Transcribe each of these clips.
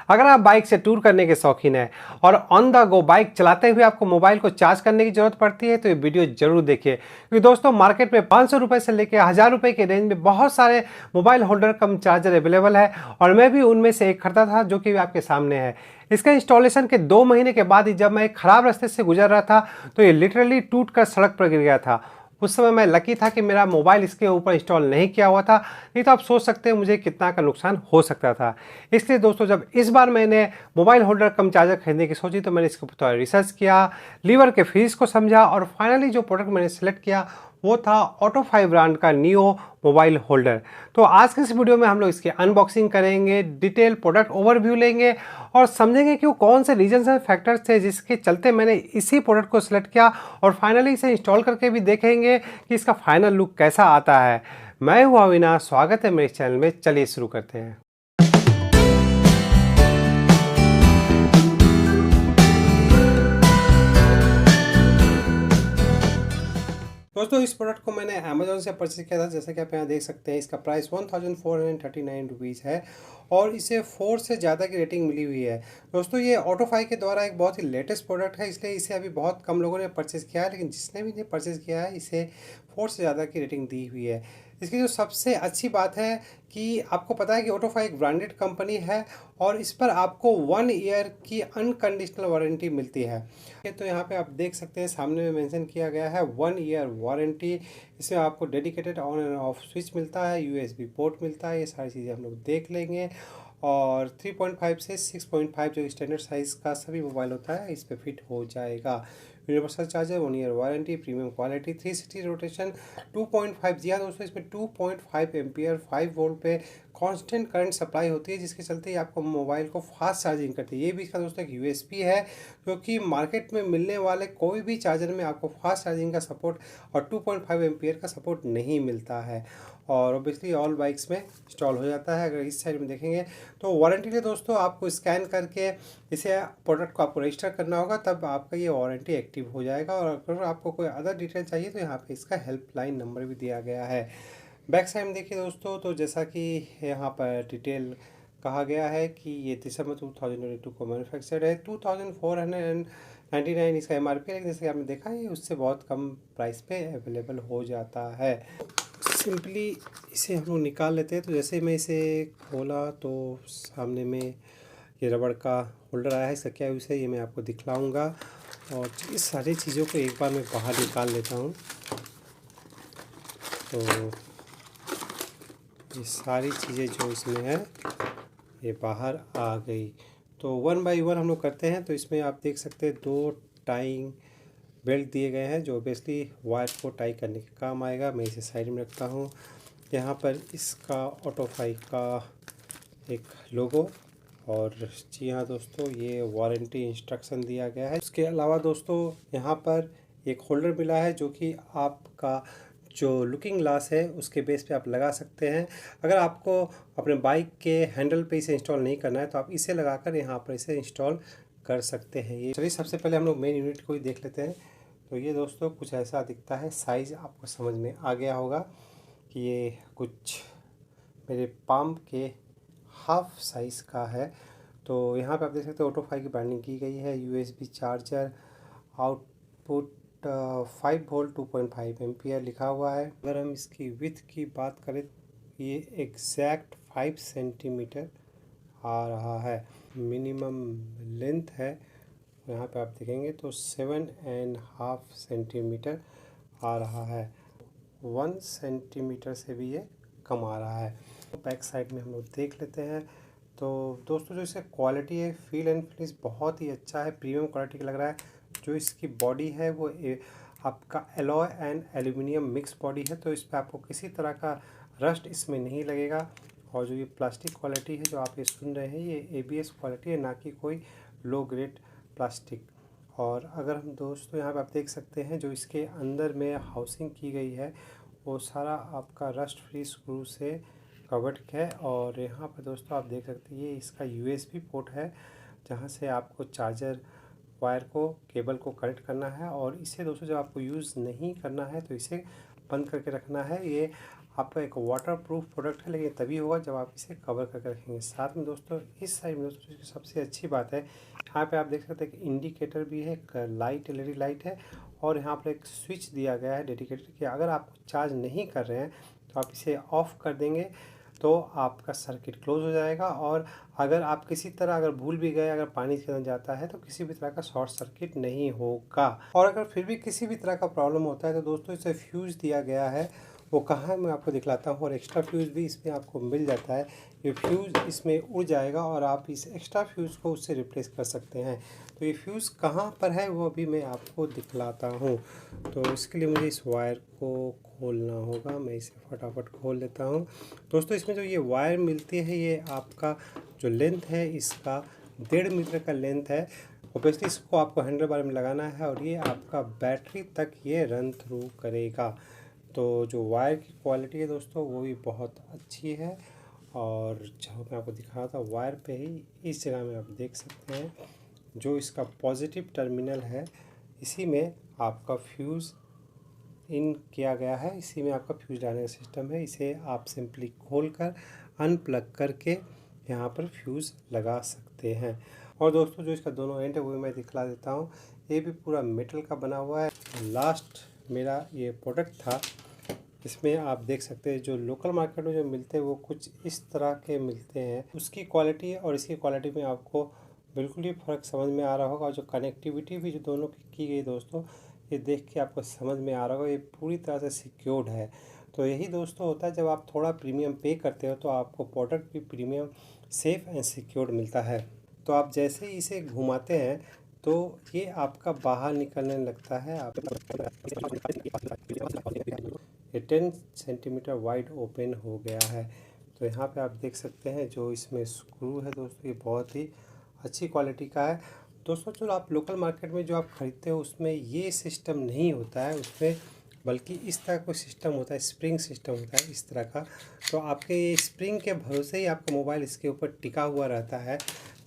अगर आप बाइक से टूर करने के शौकीन हैं और ऑन द गो बाइक चलाते हुए आपको मोबाइल को चार्ज करने की जरूरत पड़ती है तो ये वीडियो जरूर देखिए, क्योंकि दोस्तों मार्केट में 500 रुपये से लेकर 1000 रुपये के रेंज में बहुत सारे मोबाइल होल्डर कम चार्जर अवेलेबल है और मैं भी उनमें से एक खरीदा था जो कि आपके सामने है। इसका इंस्टॉलेशन के 2 महीने के बाद ही जब मैं एक ख़राब रास्ते से गुजर रहा था तो ये लिटरली टूट कर सड़क पर गिर गया था। उस समय मैं लकी था कि मेरा मोबाइल इसके ऊपर इंस्टॉल नहीं किया हुआ था, नहीं तो आप सोच सकते हैं मुझे कितना का नुकसान हो सकता था। इसलिए दोस्तों जब इस बार मैंने मोबाइल होल्डर कम चार्जर खरीदने की सोची तो मैंने इसके ऊपर थोड़ा रिसर्च किया, लीवर के फीस को समझा और फाइनली जो प्रोडक्ट मैंने सेलेक्ट किया वो था ऑटोफाई ब्रांड का नियो मोबाइल होल्डर। तो आज के इस वीडियो में हम लोग इसकी अनबॉक्सिंग करेंगे, डिटेल प्रोडक्ट ओवरव्यू लेंगे और समझेंगे कि वो कौन से रीजन्स एंड फैक्टर्स थे जिसके चलते मैंने इसी प्रोडक्ट को सिलेक्ट किया और फाइनली इसे इंस्टॉल करके भी देखेंगे कि इसका फाइनल लुक कैसा आता है। मैं हूँ अविनाश, स्वागत है मेरे चैनल में। चलिए शुरू करते हैं। दोस्तों इस प्रोडक्ट को मैंने अमेजोन से परचेज किया था। जैसा कि आप यहाँ देख सकते हैं इसका प्राइस 1439 रुपीज़ है और इसे 4 से ज़्यादा की रेटिंग मिली हुई है। दोस्तों ये ऑटोफाई के द्वारा एक बहुत ही लेटेस्ट प्रोडक्ट है, इसलिए इसे अभी बहुत कम लोगों ने परचेज़ किया है, लेकिन जिसने भी इन्हें परचेज़ किया है इसे 4 से ज़्यादा की रेटिंग दी हुई है। इसकी जो सबसे अच्छी बात है कि आपको पता है कि ऑटोफाई एक ब्रांडेड कंपनी है और इस पर आपको 1 ईयर की अनकंडीशनल वारंटी मिलती है। तो यहाँ पे आप देख सकते हैं सामने में मेंशन किया गया है 1 ईयर वारंटी। इसमें आपको dedicated on end off switch मिलता है, यूएसबी पोर्ट मिलता है, ये सारी चीज़ें हम लोग देख लेंगे। और 3.5 से 6.5 जो स्टैंडर्ड साइज़ का सभी मोबाइल होता है इस पर फिट हो जाएगा। Universal charger, 1 year warranty, premium quality, 360 rotation, 2.5। जी हाँ दोस्तों, इसमें 2.5 एम्पियर 5 वोल्ट पे कांस्टेंट करंट सप्लाई होती है, जिसके चलते ही आपको मोबाइल को फास्ट चार्जिंग करती है। ये भी इसका दोस्तों एक यूएसपी है, क्योंकि मार्केट में मिलने वाले कोई भी चार्जर में आपको फास्ट चार्जिंग का सपोर्ट और 2.5 एम्पियर का सपोर्ट नहीं मिलता है और ऑब्वियसली ऑल बाइक्स में इंस्टॉल हो जाता है। अगर इस साइड में देखेंगे तो वारंटी के दोस्तों आपको स्कैन करके इसे प्रोडक्ट को आपको रजिस्टर करना होगा, तब आपका ये वारंटी एक्टिव हो जाएगा। और अगर आपको कोई अदर डिटेल चाहिए तो यहाँ पे इसका हेल्पलाइन नंबर भी दिया गया है। बैक साइड में देखिए दोस्तों, तो जैसा कि यहाँ पर डिटेल कहा गया है कि ये दिसंबर 2022 को मैन्युफैक्चर्ड है। 2499 इसका एमआरपी है, लेकिन जैसे कि आपने देखा है उससे बहुत कम प्राइस पे अवेलेबल हो जाता है। सिंपली इसे हम लोग निकाल लेते हैं। तो जैसे मैं इसे खोला तो सामने में ये रबड़ का होल्डर आया है। इसका क्या यूज़ है ये मैं आपको दिखलाऊंगा और इस सारी चीज़ों को एक बार मैं बाहर निकाल लेता हूँ। तो ये सारी चीज़ें जो इसमें है ये बाहर आ गई। तो 1 बाय 1 हम लोग करते हैं। तो इसमें आप देख सकते हैं 2 टाइंग बेल्ट दिए गए हैं जो ऑब्वियसली वायर को टाई करने के काम आएगा। मैं इसे साइड में रखता हूँ। यहाँ पर इसका ऑटोफाई का एक लोगो और जी हाँ दोस्तों ये वारंटी इंस्ट्रक्शन दिया गया है। उसके अलावा दोस्तों यहाँ पर एक होल्डर मिला है जो कि आपका जो लुकिंग ग्लास है उसके बेस पे आप लगा सकते हैं। अगर आपको अपने बाइक के हैंडल पे इसे इंस्टॉल नहीं करना है तो आप इसे लगाकर यहाँ पर इसे इंस्टॉल कर सकते हैं। ये चलिए सबसे पहले हम लोग मेन यूनिट को ही देख लेते हैं। तो ये दोस्तों कुछ ऐसा दिखता है। साइज़ आपको समझ में आ गया होगा कि ये कुछ मेरे पाम के हाफ साइज़ का है। तो यहाँ पे आप देख सकते हैं ऑटोफाई की ब्रांडिंग की गई है। USB charger, output 5 volt 2.5 ampere लिखा हुआ है। अगर हम इसकी विड्थ की बात करें ये एग्जैक्ट 5 सेंटीमीटर आ रहा है। मिनिमम लेंथ है यहाँ पे आप देखेंगे तो 7.5 सेंटीमीटर आ रहा है। 1 सेंटीमीटर से भी ये कम आ रहा है। बैक साइड में हम लोग देख लेते हैं। तो दोस्तों जो इसका क्वालिटी है, फील एंड फिनिश बहुत ही अच्छा है, प्रीमियम क्वालिटी का लग रहा है। जो इसकी बॉडी है वो आपका alloy and aluminium mix body है, तो इस पर आपको किसी तरह का रस्ट इसमें नहीं लगेगा। और जो ये प्लास्टिक क्वालिटी है जो आप ये सुन रहे हैं ये एबीएस क्वालिटी है, ना कि कोई लो ग्रेड प्लास्टिक। और अगर हम दोस्तों यहाँ पे आप देख सकते हैं जो इसके अंदर में हाउसिंग की गई है वो सारा आपका रस्ट फ्री स्क्रू से कवर्ड है। और यहाँ पर दोस्तों आप देख सकते हैं ये इसका यूएसबी पोर्ट है जहाँ से आपको चार्जर वायर को केबल को कनेक्ट करना है। और इसे दोस्तों जब आपको यूज़ नहीं करना है तो इसे बंद करके रखना है। ये आपका एक वाटरप्रूफ प्रोडक्ट है, लेकिन तभी होगा जब आप इसे कवर करके रखेंगे। साथ में दोस्तों इस साइड में दोस्तों सबसे अच्छी बात है, यहाँ पे आप देख सकते हैं कि इंडिकेटर भी है, एक लाइट LED लाइट है, और यहाँ पर एक स्विच दिया गया है डेडिकेटेड कि अगर आप चार्ज नहीं कर रहे हैं तो आप इसे ऑफ़ कर देंगे तो आपका सर्किट क्लोज हो जाएगा। और अगर आप किसी तरह अगर भूल भी गए, अगर पानी के अंदर जाता है तो किसी भी तरह का शॉर्ट सर्किट नहीं होगा। और अगर फिर भी किसी भी तरह का प्रॉब्लम होता है तो दोस्तों इसे फ्यूज़ दिया गया है, वो कहाँ है मैं आपको दिखलाता हूँ। और एक्स्ट्रा फ्यूज़ भी इसमें आपको मिल जाता है, ये फ्यूज़ इसमें उड़ जाएगा और आप इस एक्स्ट्रा फ्यूज़ को उससे रिप्लेस कर सकते हैं। तो ये फ्यूज़ कहाँ पर है वो अभी मैं आपको दिखलाता हूँ। तो इसके लिए मुझे इस वायर को खोलना होगा, मैं इसे फटाफट खोल लेता हूँ। दोस्तों इसमें जो ये वायर मिलती है, ये आपका जो लेंथ है इसका 1.5 मीटर का लेंथ है। ऑब्वियसली इसको आपको हैंडल बार में लगाना है और ये आपका बैटरी तक ये रन थ्रू करेगा। तो जो वायर की क्वालिटी है दोस्तों वो भी बहुत अच्छी है। और जो मैं आपको दिखा रहा था वायर पे ही इस जगह में आप देख सकते हैं, जो इसका पॉजिटिव टर्मिनल है इसी में आपका फ्यूज़ इन किया गया है, इसी में आपका फ्यूज़ डालने का सिस्टम है। इसे आप सिंपली खोलकर अनप्लग करके यहाँ पर फ्यूज़ लगा सकते हैं। और दोस्तों जो इसका दोनों एंड है वो मैं दिखला देता हूँ। ये भी पूरा मेटल का बना हुआ है। लास्ट मेरा ये प्रोडक्ट था, इसमें आप देख सकते हैं जो लोकल मार्केट में जो मिलते हैं वो कुछ इस तरह के मिलते हैं। उसकी क्वालिटी और इसकी क्वालिटी में आपको बिल्कुल ही फ़र्क समझ में आ रहा होगा। और जो कनेक्टिविटी भी जो दोनों की गई दोस्तों, ये देख के आपको समझ में आ रहा होगा, ये पूरी तरह से सिक्योर्ड है। तो यही दोस्तों होता है, जब आप थोड़ा प्रीमियम पे करते हो तो आपको प्रोडक्ट भी प्रीमियम सेफ़ एंड सिक्योर्ड मिलता है। तो आप जैसे ही इसे घुमाते हैं तो ये आपका बाहर निकलने लगता है। आप ये 10 सेंटीमीटर वाइड ओपन हो गया है। तो यहाँ पे आप देख सकते हैं जो इसमें स्क्रू है दोस्तों, ये बहुत ही अच्छी क्वालिटी का है। दोस्तों जो आप लोकल मार्केट में जो आप ख़रीदते हो उसमें ये सिस्टम नहीं होता है, उसमें बल्कि इस तरह का सिस्टम होता है, स्प्रिंग सिस्टम होता है इस तरह का। तो आपके ये स्प्रिंग के भरोसे ही आपका मोबाइल इसके ऊपर टिका हुआ रहता है।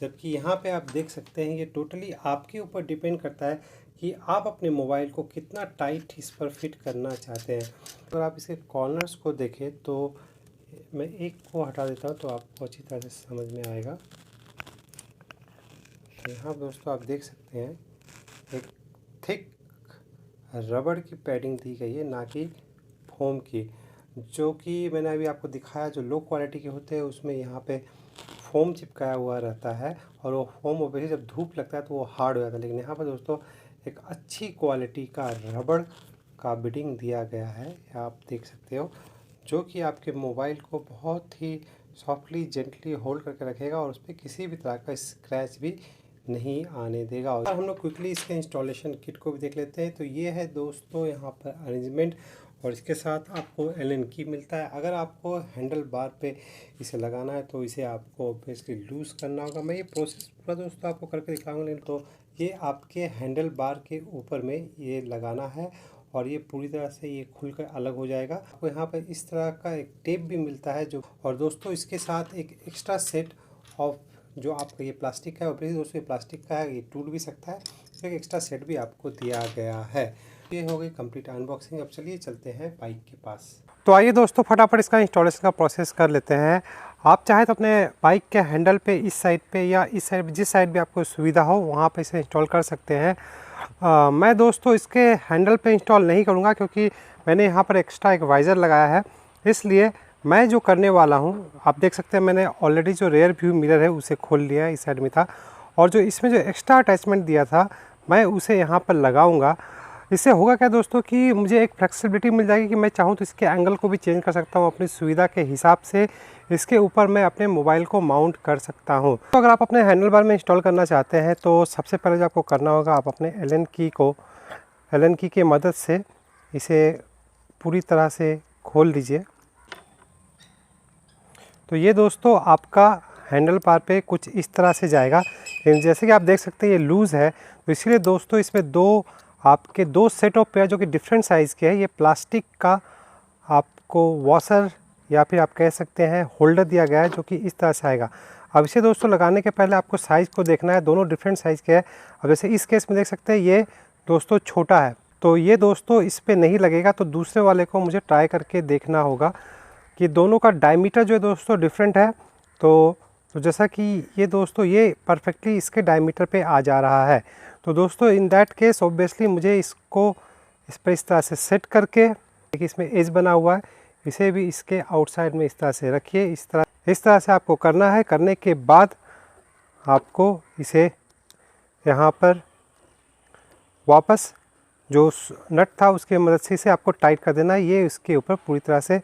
जबकि यहाँ पे आप देख सकते हैं ये टोटली आपके ऊपर डिपेंड करता है कि आप अपने मोबाइल को कितना टाइट इस पर फिट करना चाहते हैं। अगर आप इसके कॉर्नर्स को देखें तो मैं एक को हटा देता हूँ तो आपको अच्छी तरह से समझ में आएगा। यहाँ दोस्तों आप देख सकते हैं एक थिक रबड़ की पैडिंग दी गई है, ना कि फोम की, जो कि मैंने अभी आपको दिखाया। जो लो क्वालिटी के होते हैं उसमें यहाँ पे फोम चिपकाया हुआ रहता है और वो फोम ओबेसिली जब धूप लगता है तो वो हार्ड हो जाता है। लेकिन यहाँ पर दोस्तों एक अच्छी क्वालिटी का रबड़ का बिडिंग दिया गया है, आप देख सकते हो, जो कि आपके मोबाइल को बहुत ही सॉफ्टली जेंटली होल्ड करके रखेगा और उस पर किसी भी तरह का स्क्रैच भी नहीं आने देगा। और हम लोग क्विकली इसके इंस्टॉलेशन किट को भी देख लेते हैं। तो ये है दोस्तों यहाँ पर अरेंजमेंट, और इसके साथ आपको एलन की मिलता है। अगर आपको हैंडल बार पे इसे लगाना है तो इसे आपको ऑब्वियसली लूज़ करना होगा। मैं ये प्रोसेस पूरा दोस्तों आपको करके दिखाऊंगा। लेकिन तो ये आपके हैंडल बार के ऊपर में ये लगाना है और ये पूरी तरह से ये खुलकर अलग हो जाएगा। आपको यहाँ पर इस तरह का एक टेप भी मिलता है जो, और दोस्तों इसके साथ एक एक्स्ट्रा सेट ऑफ जो आपका ये प्लास्टिक का है, और दोस्तों ये प्लास्टिक का है, ये टूट भी सकता है, तो एक एक्स्ट्रा सेट भी आपको दिया गया है। ये हो गई कंप्लीट अनबॉक्सिंग। अब चलिए चलते हैं बाइक के पास। तो आइए दोस्तों फटाफट इसका इंस्टॉलेशन का प्रोसेस कर लेते हैं। आप चाहे तो अपने बाइक के हैंडल पे इस साइड पे या इस साइड, जिस साइड भी आपको सुविधा हो वहाँ पे इसे इंस्टॉल कर सकते हैं। मैं दोस्तों इसके हैंडल पे इंस्टॉल नहीं करूँगा क्योंकि मैंने यहाँ पर एक्स्ट्रा एक वाइज़र लगाया है। इसलिए मैं जो करने वाला हूँ, आप देख सकते हैं मैंने ऑलरेडी जो रेयर व्यू मिरर है उसे खोल लिया है, इस साइड में था, और जो इसमें जो एक्स्ट्रा अटैचमेंट दिया था मैं उसे यहाँ पर लगाऊंगा। इससे होगा क्या दोस्तों कि मुझे एक फ्लेक्सिबिलिटी मिल जाएगी कि मैं चाहूँ तो इसके एंगल को भी चेंज कर सकता हूँ अपनी सुविधा के हिसाब से। इसके ऊपर मैं अपने मोबाइल को माउंट कर सकता हूँ। तो अगर आप अपने हैंडल बार में इंस्टॉल करना चाहते हैं तो सबसे पहले जो आपको करना होगा, आप अपने एलन की की मदद से इसे पूरी तरह से खोल दीजिए। तो ये दोस्तों आपका हैंडल बार पे कुछ इस तरह से जाएगा। लेकिन जैसे कि आप देख सकते हैं ये लूज़ है, तो इसीलिए दोस्तों इसमें दो सेट ऑफ पेयर जो कि डिफरेंट साइज़ के हैं, ये प्लास्टिक का आपको वॉशर या फिर आप कह सकते हैं होल्डर दिया गया है, जो कि इस तरह से आएगा। अब इसे दोस्तों लगाने के पहले आपको साइज़ को देखना है, दोनों डिफरेंट साइज़ के हैं। अब जैसे इस केस में देख सकते हैं ये दोस्तों छोटा है, तो ये दोस्तों इस पर नहीं लगेगा, तो दूसरे वाले को मुझे ट्राई करके देखना होगा। कि दोनों का डायमीटर जो है दोस्तों डिफरेंट है। तो जैसा कि ये दोस्तों ये परफेक्टली इसके डायमीटर पे आ जा रहा है। तो दोस्तों इन दैट केस ऑब्वियसली मुझे इसको इस पर इस तरह से सेट करके, देखिए इसमें एज बना हुआ है, इसे भी इसके आउटसाइड में इस तरह से रखिए। इस तरह से आपको करना है। करने के बाद आपको इसे यहाँ पर वापस जो नट था उसके मदद से इसे आपको टाइट कर देना है। ये इसके ऊपर पूरी तरह से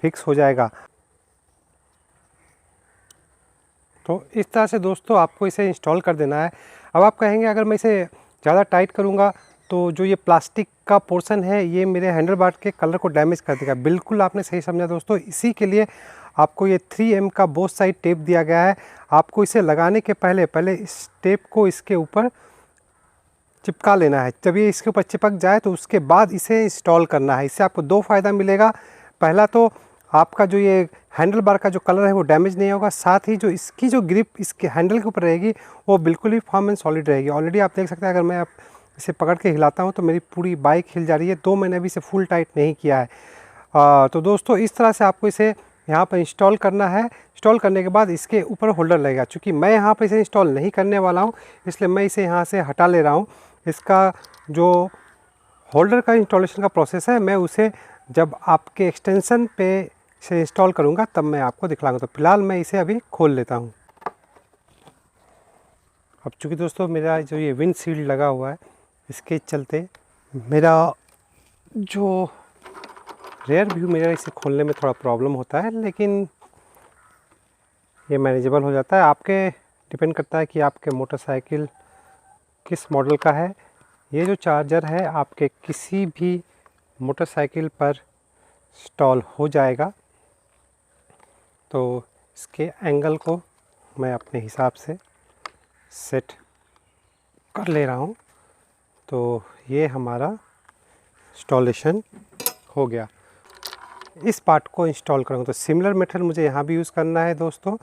फिक्स हो जाएगा। तो इस तरह से दोस्तों आपको इसे इंस्टॉल कर देना है। अब आप कहेंगे अगर मैं इसे ज़्यादा टाइट करूँगा तो जो ये प्लास्टिक का पोर्शन है ये मेरे हैंडल बार के कलर को डैमेज कर देगा। बिल्कुल आपने सही समझा दोस्तों। इसी के लिए आपको ये 3M का बोथ साइड टेप दिया गया है। आपको इसे लगाने के पहले इस टेप को इसके ऊपर चिपका लेना है। जब ये इसके ऊपर चिपक जाए तो उसके बाद इसे इंस्टॉल करना है। इससे आपको दो फ़ायदा मिलेगा। पहला तो आपका जो ये हैंडल बार का जो कलर है वो डैमेज नहीं होगा, साथ ही जो इसकी जो ग्रिप इसके हैंडल के ऊपर रहेगी वो बिल्कुल ही फर्म एंड सॉलिड रहेगी। ऑलरेडी आप देख सकते हैं अगर मैं आप इसे पकड़ के हिलाता हूँ तो मेरी पूरी बाइक हिल जा रही है। 2 मैंने अभी इसे फुल टाइट नहीं किया है। तो दोस्तों इस तरह से आपको इसे यहाँ पर इंस्टॉल करना है। इंस्टॉल करने के बाद इसके ऊपर होल्डर लगेगा। चूँकि मैं यहाँ पर इसे इंस्टॉल नहीं करने वाला हूँ इसलिए मैं इसे यहाँ से हटा ले रहा हूँ। इसका जो होल्डर का इंस्टॉलेशन का प्रोसेस है मैं उसे जब आपके एक्सटेंशन पे से इंस्टॉल करूँगा तब मैं आपको दिखलाऊंगा। तो फिलहाल मैं इसे अभी खोल लेता हूँ। अब चूँकि दोस्तों मेरा जो ये विंड शील्ड लगा हुआ है इसके चलते मेरा जो रेयर व्यू मेरा इसे खोलने में थोड़ा प्रॉब्लम होता है, लेकिन ये मैनेजेबल हो जाता है। आपके डिपेंड करता है कि आपके मोटरसाइकिल किस मॉडल का है। ये जो चार्जर है आपके किसी भी मोटरसाइकिल पर इंस्टॉल हो जाएगा। तो इसके एंगल को मैं अपने हिसाब से सेट कर ले रहा हूँ। तो ये हमारा इंस्टॉलेशन हो गया। इस पार्ट को इंस्टॉल करूँगा तो सिमिलर मेथड मुझे यहाँ भी यूज़ करना है दोस्तों।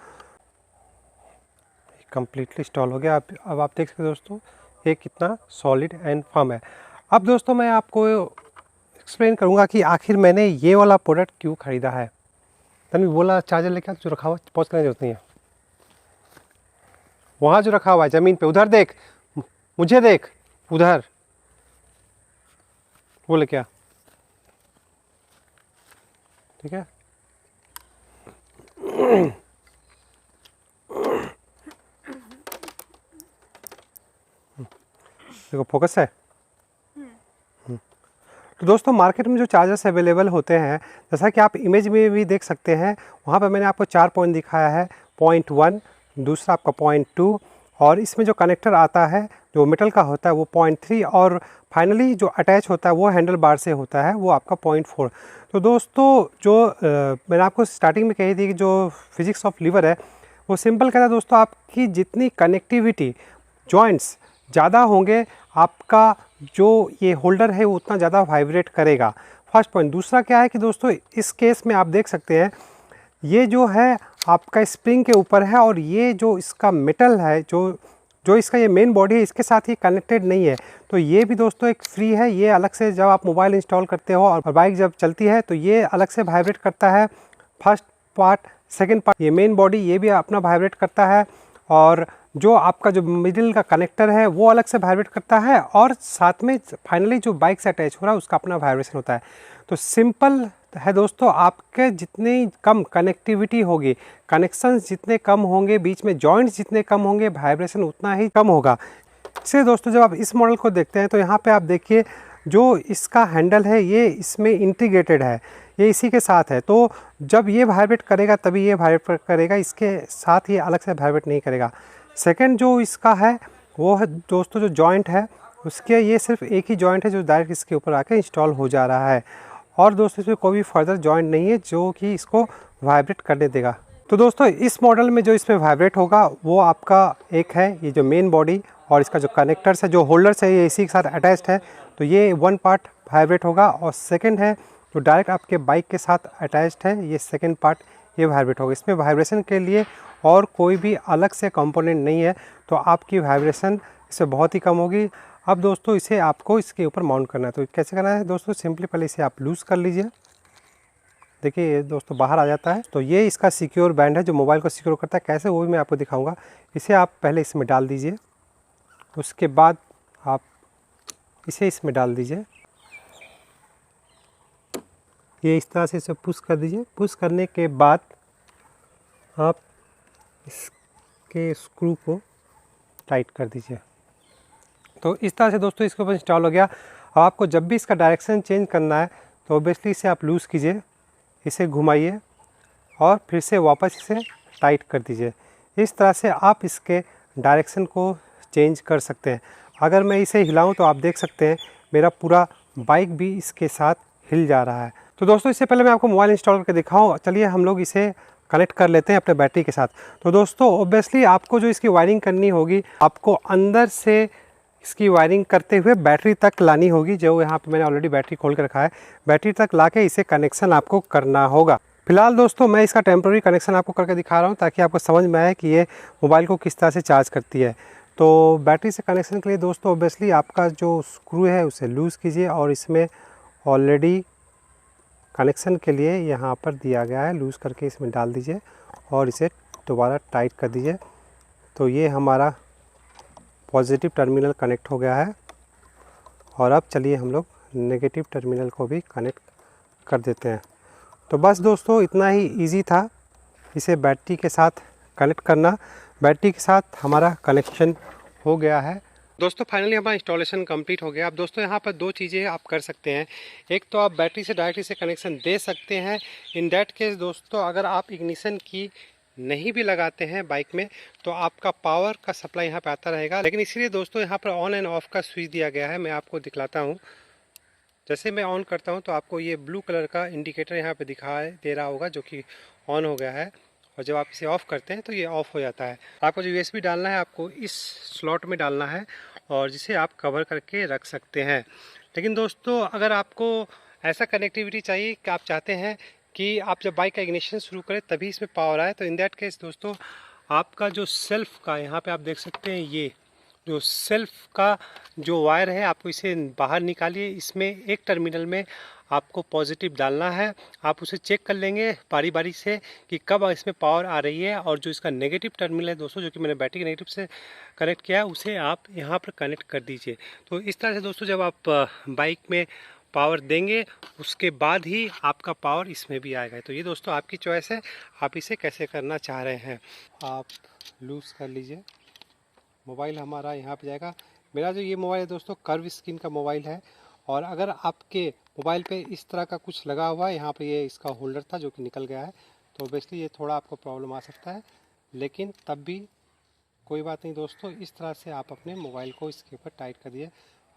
कम्प्लीटली इंस्टॉल हो गया। अब आप देख सकते हैं दोस्तों ये कितना सॉलिड एंड फर्म है। अब दोस्तों मैं आपको एक्सप्लेन करूँगा कि आखिर मैंने ये वाला प्रोडक्ट क्यों ख़रीदा है। तभी बोला चार्जर लेकर जो रखा हुआ पॉज करने की जरूरत नहीं है। वहाँ जो रखा हुआ है ज़मीन पे उधर देख, मुझे देख उधर, बोले क्या, ठीक है। देखो फोकस है। तो दोस्तों मार्केट में जो चार्जर्स अवेलेबल होते हैं जैसा कि आप इमेज में भी देख सकते हैं, वहाँ पर मैंने आपको 4 पॉइंट दिखाया है। पॉइंट 1, दूसरा आपका पॉइंट 2, और इसमें जो कनेक्टर आता है जो मेटल का होता है वो पॉइंट 3, और फाइनली जो अटैच होता है वो हैंडल बार से होता है वो आपका पॉइंट 4। तो दोस्तों जो मैंने आपको स्टार्टिंग में कही थी कि जो फिजिक्स ऑफ लीवर है वो सिंपल कहता है दोस्तों, आपकी जितनी कनेक्टिविटी जॉइंट्स ज़्यादा होंगे आपका जो ये होल्डर है वो उतना ज़्यादा वाइब्रेट करेगा। First point. दूसरा क्या है कि दोस्तों इस केस में आप देख सकते हैं ये जो है आपका स्प्रिंग के ऊपर है, और ये जो इसका मेटल है जो इसका ये मेन बॉडी है इसके साथ ही कनेक्टेड नहीं है। तो ये भी दोस्तों एक फ्री है। ये अलग से जब आप मोबाइल इंस्टॉल करते हो और बाइक जब चलती है तो ये अलग से वाइब्रेट करता है। First part. सेकेंड पार्ट ये मेन बॉडी ये भी अपना वाइब्रेट करता है, और जो आपका जो मिडिल का कनेक्टर है वो अलग से वाइब्रेट करता है, और साथ में फाइनली जो बाइक से अटैच हो रहा है उसका अपना वाइब्रेशन होता है। तो सिंपल है दोस्तों, आपके जितनी कम कनेक्टिविटी होगी, कनेक्शंस जितने कम होंगे, बीच में जॉइंट्स जितने कम होंगे, वाइब्रेशन उतना ही कम होगा। इससे दोस्तों जब आप इस मॉडल को देखते हैं तो यहाँ पे आप देखिए जो इसका हैंडल है ये इसमें इंटीग्रेटेड है, ये इसी के साथ है। तो जब ये वाइब्रेट करेगा तभी ये वाइब्रेट करेगा, इसके साथ ये अलग से वाइब्रेट नहीं करेगा। सेकंड जो इसका है वो है दोस्तों जो जॉइंट है उसके, ये सिर्फ एक ही जॉइंट है जो डायरेक्ट इसके ऊपर आके इंस्टॉल हो जा रहा है, और दोस्तों इसमें कोई भी फर्दर जॉइंट नहीं है जो कि इसको वाइब्रेट करने देगा। तो दोस्तों इस मॉडल में जो इसमें वाइब्रेट होगा वो आपका एक है ये जो मेन बॉडी, और इसका जो कनेक्टर्स है जो होल्डर्स है ये इसी के साथ अटैच्ड है, तो ये 1 पार्ट वाइब्रेट होगा। और सेकंड है जो डायरेक्ट आपके बाइक के साथ अटैच्ड है, ये सेकंड पार्ट ये वाइब्रेट होगा। इसमें वाइब्रेशन के लिए और कोई भी अलग से कंपोनेंट नहीं है, तो आपकी वाइब्रेशन इससे बहुत ही कम होगी। अब दोस्तों इसे आपको इसके ऊपर माउंट करना है। तो कैसे करना है दोस्तों, सिंपली पहले इसे आप लूज़ कर लीजिए। देखिए ये दोस्तों बाहर आ जाता है। तो ये इसका सिक्योर बैंड है जो मोबाइल को सिक्योर करता है। कैसे वो भी मैं आपको दिखाऊंगा। इसे आप पहले इसमें डाल दीजिए, उसके बाद आप इसे इसमें डाल दीजिए। ये इस तरह से इसे पुश कर दीजिए। पुश करने के बाद आप इसके स्क्रू को टाइट कर दीजिए। तो इस तरह से दोस्तों इसके ऊपर इंस्टॉल हो गया। अब आपको जब भी इसका डायरेक्शन चेंज करना है तो ऑब्वियसली इसे आप लूज़ कीजिए, इसे घुमाइए और फिर से वापस इसे टाइट कर दीजिए। इस तरह से आप इसके डायरेक्शन को चेंज कर सकते हैं। अगर मैं इसे हिलाऊं तो आप देख सकते हैं मेरा पूरा बाइक भी इसके साथ हिल जा रहा है। तो दोस्तों इससे पहले मैं आपको मोबाइल इंस्टॉल करके दिखाऊं, चलिए हम लोग इसे कनेक्ट कर लेते हैं अपने बैटरी के साथ। तो दोस्तों ऑब्वियसली आपको जो इसकी वायरिंग करनी होगी, आपको अंदर से इसकी वायरिंग करते हुए बैटरी तक लानी होगी। जो यहाँ पे मैंने ऑलरेडी बैटरी खोल कर रखा है, बैटरी तक लाके इसे कनेक्शन आपको करना होगा। फिलहाल दोस्तों मैं इसका टेम्प्रेरी कनेक्शन आपको करके दिखा रहा हूँ ताकि आपको समझ में आए कि ये मोबाइल को किस तरह से चार्ज करती है। तो बैटरी से कनेक्शन के लिए दोस्तों ऑब्वियसली आपका जो स्क्रू है उसे लूज़ कीजिए और इसमें ऑलरेडी कनेक्शन के लिए यहाँ पर दिया गया है, लूज़ करके इसमें डाल दीजिए और इसे दोबारा टाइट कर दीजिए। तो ये हमारा पॉजिटिव टर्मिनल कनेक्ट हो गया है। और अब चलिए हम लोग नेगेटिव टर्मिनल को भी कनेक्ट कर देते हैं। तो बस दोस्तों इतना ही इजी था इसे बैटरी के साथ कनेक्ट करना। बैटरी के साथ हमारा कनेक्शन हो गया है। दोस्तों फाइनली हमारा इंस्टॉलेशन कंप्लीट हो गया। अब दोस्तों यहाँ पर दो चीज़ें आप कर सकते हैं। एक तो आप बैटरी से डायरेक्टली से कनेक्शन दे सकते हैं। इन दैट केस दोस्तों अगर आप इग्निशन की नहीं भी लगाते हैं बाइक में तो आपका पावर का सप्लाई यहाँ पे आता रहेगा। लेकिन इसीलिए दोस्तों यहाँ पर ऑन एंड ऑफ का स्विच दिया गया है। मैं आपको दिखलाता हूँ। जैसे मैं ऑन करता हूँ तो आपको ये ब्लू कलर का इंडिकेटर यहाँ पे दिखाई दे रहा होगा जो कि ऑन हो गया है। और जब आप इसे ऑफ़ करते हैं तो ये ऑफ़ हो जाता है। आपको जो यूएसबी डालना है आपको इस स्लॉट में डालना है और जिसे आप कवर करके रख सकते हैं। लेकिन दोस्तों अगर आपको ऐसा कनेक्टिविटी चाहिए कि आप चाहते हैं कि आप जब बाइक का इग्निशन शुरू करें तभी इसमें पावर आए, तो इन दैट केस दोस्तों आपका जो सेल्फ का यहाँ पे आप देख सकते हैं, ये जो सेल्फ का जो वायर है आपको इसे बाहर निकालिए। इसमें एक टर्मिनल में आपको पॉजिटिव डालना है। आप उसे चेक कर लेंगे बारी बारी से कि कब इसमें पावर आ रही है। और जो इसका नेगेटिव टर्मिनल है दोस्तों जो कि मैंने बैटरी के नेगेटिव से कनेक्ट किया है उसे आप यहाँ पर कनेक्ट कर दीजिए। तो इस तरह से दोस्तों जब आप बाइक में पावर देंगे उसके बाद ही आपका पावर इसमें भी आएगा। तो ये दोस्तों आपकी चॉइस है, आप इसे कैसे करना चाह रहे हैं। आप लूज़ कर लीजिए, मोबाइल हमारा यहाँ पे जाएगा। मेरा जो ये मोबाइल है दोस्तों कर्व स्क्रीन का मोबाइल है। और अगर आपके मोबाइल पे इस तरह का कुछ लगा हुआ है, यहाँ पे ये इसका होल्डर था जो कि निकल गया है, तो ऑब्वियसली ये थोड़ा आपको प्रॉब्लम आ सकता है। लेकिन तब भी कोई बात नहीं दोस्तों, इस तरह से आप अपने मोबाइल को इसके ऊपर टाइट कर दिए।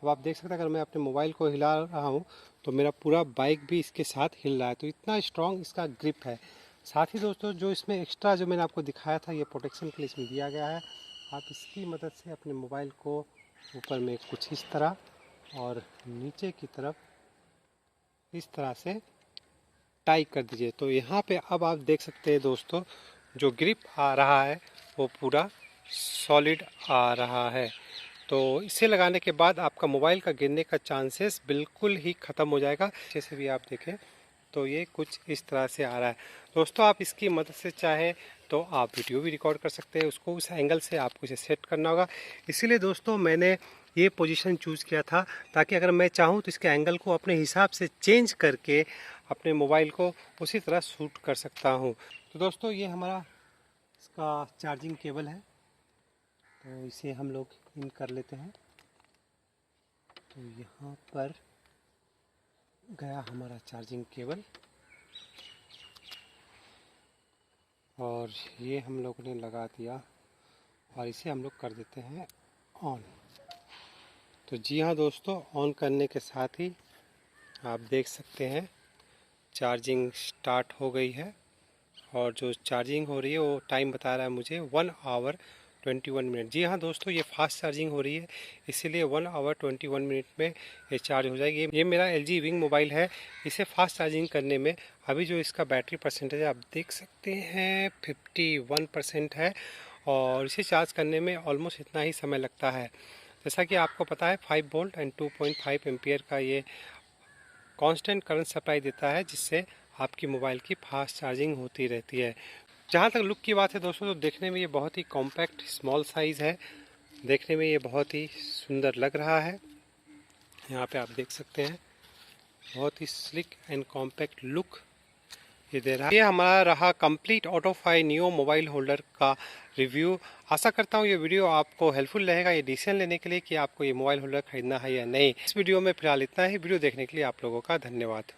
अब आप देख सकते हैं अगर मैं अपने मोबाइल को हिला रहा हूँ तो मेरा पूरा बाइक भी इसके साथ हिल रहा है। तो इतना स्ट्रॉन्ग इसका ग्रिप है। साथ ही दोस्तों जो इसमें एक्स्ट्रा जो मैंने आपको दिखाया था ये प्रोटेक्शन के लिए इसमें दिया गया है। आप इसकी मदद से अपने मोबाइल को ऊपर में कुछ इस तरह और नीचे की तरफ इस तरह से टाई कर दीजिए। तो यहाँ पे अब आप देख सकते हैं दोस्तों जो ग्रिप आ रहा है वो पूरा सॉलिड आ रहा है। तो इसे लगाने के बाद आपका मोबाइल का गिरने का चांसेस बिल्कुल ही ख़त्म हो जाएगा। जैसे भी आप देखें तो ये कुछ इस तरह से आ रहा है। दोस्तों आप इसकी मदद से चाहे तो आप वीडियो भी रिकॉर्ड कर सकते हैं, उसको उस एंगल से आपको इसे सेट करना होगा। इसीलिए दोस्तों मैंने ये पोजीशन चूज़ किया था ताकि अगर मैं चाहूँ तो इसके एंगल को अपने हिसाब से चेंज करके अपने मोबाइल को उसी तरह शूट कर सकता हूँ। तो दोस्तों ये हमारा इसका चार्जिंग केबल है, तो इसे हम लोग इन कर लेते हैं। तो यहाँ पर गया हमारा चार्जिंग केबल और ये हम लोग ने लगा दिया और इसे हम लोग कर देते हैं ऑन। तो जी हाँ दोस्तों, ऑन करने के साथ ही आप देख सकते हैं चार्जिंग स्टार्ट हो गई है। और जो चार्जिंग हो रही है वो टाइम बता रहा है मुझे 1 आवर 21 मिनट। जी हाँ दोस्तों, ये फास्ट चार्जिंग हो रही है, इसीलिए 1 आवर 21 मिनट में ये चार्ज हो जाएगी। ये मेरा LG विंग मोबाइल है। इसे फास्ट चार्जिंग करने में अभी जो इसका बैटरी परसेंटेज आप देख सकते हैं 51% है और इसे चार्ज करने में ऑलमोस्ट इतना ही समय लगता है। जैसा कि आपको पता है 5 वोल्ट एंड 2.5 एम्पियर का ये कांस्टेंट करंट सप्लाई देता है, जिससे आपकी मोबाइल की फास्ट चार्जिंग होती रहती है। जहाँ तक लुक की बात है दोस्तों, तो देखने में ये बहुत ही कॉम्पैक्ट स्मॉल साइज़ है। देखने में ये बहुत ही सुंदर लग रहा है। यहाँ पे आप देख सकते हैं बहुत ही स्लिक एंड कॉम्पैक्ट लुक ये दे रहा है। ये हमारा रहा कंप्लीट ऑटोफाई नियो मोबाइल होल्डर का रिव्यू। आशा करता हूँ ये वीडियो आपको हेल्पफुल रहेगा ये डिसीजन लेने के लिए कि आपको ये मोबाइल होल्डर खरीदना है या नहीं। इस वीडियो में फिलहाल इतना ही। वीडियो देखने के लिए आप लोगों का धन्यवाद।